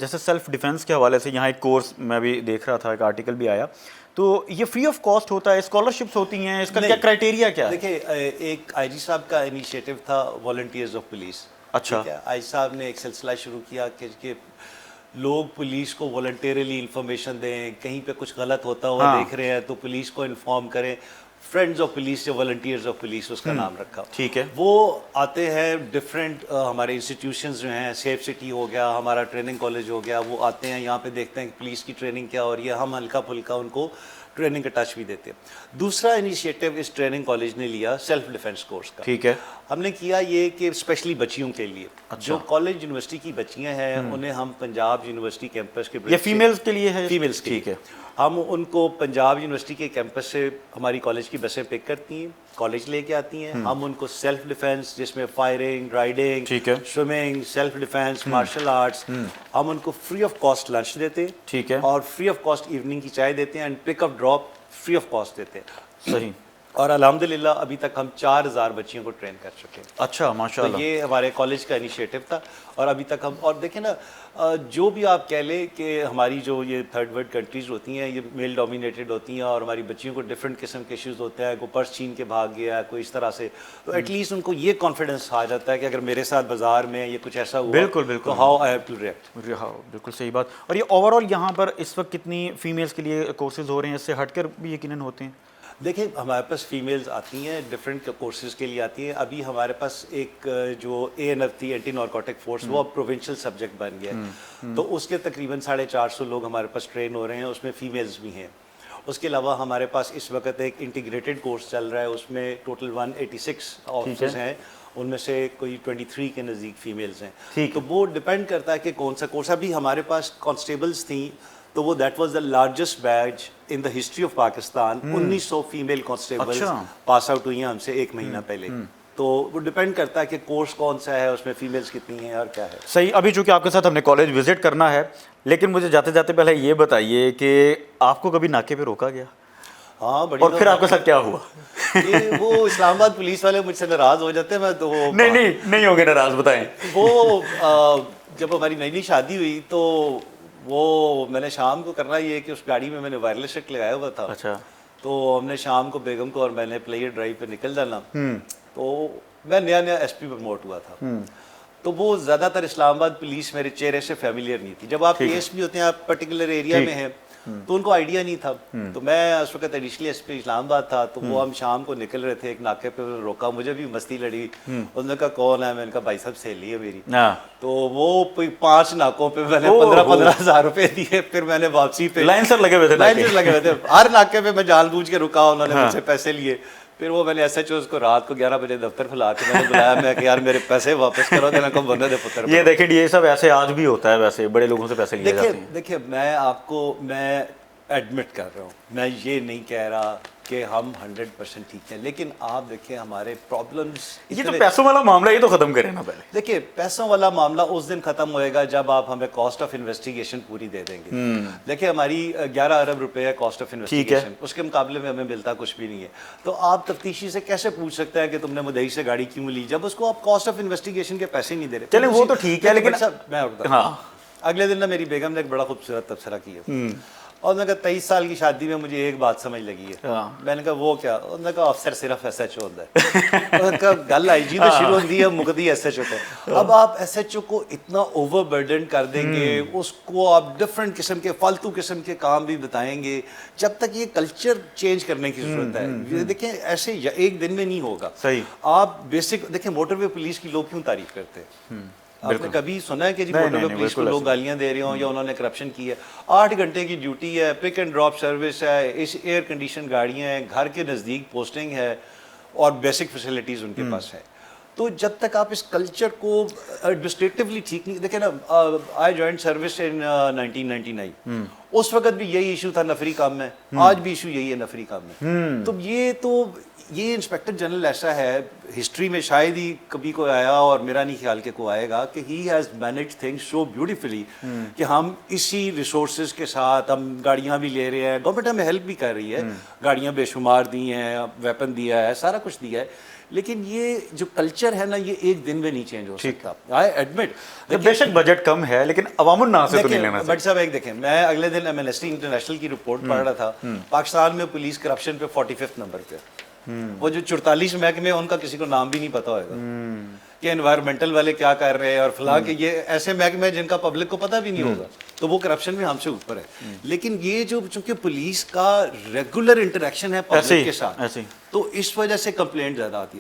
جیسے self defence کے حوالے سے یہاں ایک کورس میں بھی دیکھ رہا تھا, ایک آرٹیکل بھی آیا, تو یہ فری آف کاسٹ ہوتا ہے, اسکالرشپس ہوتی ہیں, اس کا کیا کرائٹیریا کیا ہے؟ دیکھیں ایک آئی جی صاحب کا انیشیٹو تھا والنٹیئرز آف پولیس. اچھا, آئی جی صاحب نے ایک سلسلہ شروع کیا کہ لوگ پولیس کو والنٹیرلی انفارمیشن دیں, کہیں پہ کچھ غلط ہوتا ہوا دیکھ رہے ہیں تو پولیس کو انفارم کریں. فرینڈز آف پولیس یا والنٹیئرز آف پولیس اس کا نام رکھا. ٹھیک ہے. وہ آتے ہیں ڈفرینٹ ہمارے انسٹیٹیوشنز جو ہیں, سیف سٹی ہو گیا, ہمارا ٹریننگ کالج ہو گیا, وہ آتے ہیں یہاں پہ دیکھتے ہیں کہ پولیس کی ٹریننگ کیا ہو رہی ہے, ہم ہلکا پھلکا ان کو ٹریننگ کا ٹچ بھی دیتے ہیں. دوسرا انیشیٹو اس ٹریننگ کالج نے لیا سیلف ڈیفینس کورس کا. ٹھیک ہے. ہم نے کیا یہ کہ اسپیشلی بچیوں کے لیے جو کالج یونیورسٹی کی بچیاں ہیں انہیں ہم پنجاب یونیورسٹی کیمپس کے, یہ فیمیلز کے لیے ہے؟ فیمیلز کے. ٹھیک ہے. ہم ان کو پنجاب یونیورسٹی کے کیمپس سے ہماری کالج کی بسیں پک کرتی ہیں, کالج لے کے آتی ہیں. ہم ان کو سیلف ڈیفینس جس میں firing, riding, swimming, self defence, martial arts, ہم ان کو فری آف کاسٹ لنچ دیتے ہیں. ٹھیک ہے. اور فری آف کاسٹ ایوننگ کی چائے دیتے ہیں, and pick up drop free of cost دیتے ہیں. صحیح. اور الحمدللہ ابھی تک ہم 4000 بچیوں کو ٹرین کر چکے ہیں. اچھا, ماشاء اللہ. یہ ہمارے کالج کا انیشیٹو تھا. اور ابھی تک ہم, اور دیکھیں نا جو بھی آپ کہہ لیں کہ ہماری جو یہ تھرڈ ورلڈ کنٹریز ہوتی ہیں یہ میل ڈومینیٹڈ ہوتی ہیں اور ہماری بچیوں کو ڈفرینٹ قسم کے ایشوز ہوتے ہیں, کوئی پرس چھین کے بھاگ گیا, کوئی اس طرح سے, تو ایٹ لیسٹ ان کو یہ کانفیڈنس آ جاتا ہے کہ اگر میرے ساتھ بازار میں یہ کچھ ایسا ہوا بالکل تو how I have to react. بالکل صحیح بات. اور یہ اوور آل یہاں پر اس وقت کتنی فیمیلز کے لیے کورسز ہو رہے ہیں, اس سے ہٹ کر بھی یقیناً ہوتے ہیں؟ دیکھیں ہمارے پاس فیمیلز آتی ہیں, ڈفرینٹ کورسز کے لیے آتی ہیں. ابھی ہمارے پاس ایک جو ANF تھی, اینٹی نارکوٹک فورس, وہ اب پروونشل سبجیکٹ بن گیا ہے. تو اس کے تقریباً 450 لوگ ہمارے پاس ٹرین ہو رہے ہیں, اس میں فیمیلز بھی ہیں. اس کے علاوہ ہمارے پاس اس وقت ایک انٹیگریٹڈ کورس چل رہا ہے, اس میں ٹوٹل 186 آفیسرز ہیں, ان میں سے کوئی 23 کے نزدیک فیمیلز ہیں. تو وہ ڈپینڈ کرتا ہے کہ کون سا کورس. ابھی ہمارے پاس کانسٹیبلز تھیں تو وہ that was the largest batch in the history of Pakistan. 1900 female constables pass out ہوئی ہیں ہم سے 1 مہینہ پہلے. تو وہ ڈپینڈ کرتا ہے کہ کورس کون سا ہے, اس میں فیمیلز کتنی ہیں اور کیا ہے. صحیح. ابھی چونکہ آپ کے ساتھ ہم نے کالج وزٹ کرنا ہے, لیکن مجھے جاتے جاتے پہلے یہ بتائیے کہ آپ کو کبھی ناکے پہ روکا گیا؟ ہاں بڑی. اور پھر آپ کے ساتھ کیا ہوا؟ وہ اسلام آباد پولیس والے مجھ سے ناراض ہو جاتے ہیں. میں تو نہیں ہو گئے ناراض, بتائیں. وہ جب ہماری نئی شادی ہوئی تو وہ میں نے شام کو کرنا یہ کہ اس گاڑی میں نے وائرلیس سیٹ لگایا ہوا تھا. اچھا. تو ہم نے شام کو بیگم کو اور میں نے پلیئر ڈرائیو پہ نکل جانا. تو میں نیا SP پروموٹ ہوا تھا. تو وہ زیادہ تر اسلام آباد پولیس میرے چہرے سے فیملیئر نہیں تھی. جب آپ ASP ہوتے ہیں, آپ پرٹیکولر ایریا میں ہیں, تو ان کو آئیڈیا نہیں تھا. تو میں اس وقت ایڈیشنلی SP اسلام آباد تھا. تو وہ ہم شام کو نکل رہے تھے, ایک ناکے پہ روکا, مجھے بھی مستی لڑی. انہوں نے کہا کون ہے, میں نے کہا بھائی صاحب سہیلی ہے میری. تو وہ 5 ناکوں پہ میں نے 15-15 ہزار روپے دیے. پھر میں نے واپسی پہ لائن سر لگے ہوئے تھے, ہر ناکے پہ میں جان بوجھ کے رکا, انہوں نے مجھ سے پیسے لیے. پھر وہ میں نے SHOs کو رات کو 11 بجے دفتر کھلا کے میں نے بلایا, میں کہ یار میرے پیسے واپس کرو. میں کو بندے دے پتر. یہ دیکھیں یہ سب ایسے آج بھی ہوتا ہے, ویسے بڑے لوگوں سے پیسے لیے جاتے ہیں. دیکھیں میں آپ کو میں ایڈمٹ کر رہا ہوں, میں یہ نہیں کہہ رہا کہ ہم 100% ٹھیک ہیں, لیکن آپ دیکھیں ہمارے پرابلمس. یہ تو پیسوں والا معاملہ, یہ تو ختم کریں نا پہلے. دیکھیں پیسوں والا معاملہ اس دن ختم ہوئے گا جب آپ ہمیں کاسٹ آف انویسٹیگیشن پوری دے دیں گے. دیکھیں ہماری 11 ارب روپے ہے کاسٹ آف انویسٹیگیشن, اس کے مقابلے میں ہمیں ملتا کچھ بھی نہیں ہے. تو آپ تفتیشی سے کیسے پوچھ سکتے ہیں کہ تم نے مدعی سے گاڑی کیوں لی جب اس کو آپ کاسٹ آف انویسٹیگیشن کے پیسے نہیں دے رہے. چلیں وہ تو ٹھیک ہے, لیکن میں اگلے دن نا میری بیگم نے ایک بڑا خوبصورت تبصرہ کیا, اور میں نے کہا 23 سال کی شادی میں مجھے ایک بات سمجھ لگی ہے. میں نے کہا وہ کیا؟ انہوں نے کہا افسر صرف SHO ہوتا ہے. انہوں نے کہا گل IG تو شروع ہوتی ہے, مقدی SHO پہ. اب آپ SHO کو اتنا اوور برڈن کر دیں گے, اس کو آپ ڈفرینٹ قسم کے فالتو قسم کے کام بھی بتائیں گے, جب تک یہ کلچر چینج کرنے کی ضرورت ہے. دیکھیں ایسے ایک دن میں نہیں ہوگا. صحیح. آپ بیسک دیکھیں موٹر وے پولیس کی لوگ کیوں تعریف کرتے ہیں؟ آپ نے کبھی سنا ہے کہ جی موٹر وے پولیس کو لوگ گالیاں دے رہے ہوں یا انہوں نے کرپشن کی ہے؟ 8 گھنٹے کی ڈیوٹی ہے, پک اینڈ ڈراپ سروس ہے, ایئر کنڈیشن گاڑیاں ہیں, گھر کے نزدیک پوسٹنگ ہے, اور بیسک فیسلٹیز ان کے پاس ہے. تو جب تک آپ اس کلچر کو ایڈمنسٹریٹولی ٹھیک نہیں, دیکھیں نا آئی جوائنڈ سروس ان 1999, اس وقت بھی یہی ایشو تھا نفری کام میں, آج بھی ایشو یہی ہے نفری کام میں. تو یہ انسپیکٹر جنرل ایسا ہے, ہسٹری میں شاید ہی کبھی کوئی آیا, اور میرا نہیں خیال کہ کوئی آئے گا, کہ he has manage things so beautifully کہ ہم اسی ریسورسز کے ساتھ ہم گاڑیاں بھی لے رہے ہیں, گورنمنٹ ہمیں ہیلپ بھی کر رہی ہے, گاڑیاں بے شمار دی ہیں, ویپن دیا ہے, سارا کچھ دیا ہے, لیکن یہ جو کلچر ہے نا یہ ایک دن میں نہیں چینج ہو سکتا. آئی ایڈمٹ بے شک بجٹ کم ہے لیکن عوام الناس سے تو نہیں لینا. بٹ صاحب ایک دیکھیں, میں اگلے دن ایمنسٹی انٹرنیشنل کی رپورٹ پڑھ رہا تھا, پاکستان میں پولیس کرپشن پہ 45 نمبر پہ, وہ جو 44 محکمے ان کا کسی کو نام بھی نہیں پتا ہوئے گا کہ انوائرمنٹل والے کیا کر رہے ہیں اور فلاں کہ یہ ایسے محکمے جن کا پبلک کو پتہ بھی نہیں ہوگا, تو وہ کرپشن میں ہم سے اوپر ہے. لیکن یہ جو چونکہ پولیس کا ریگولر انٹریکشن ہے پبلک کے ساتھ, تو اس وجہ سے کمپلینٹ زیادہ آتی ہے.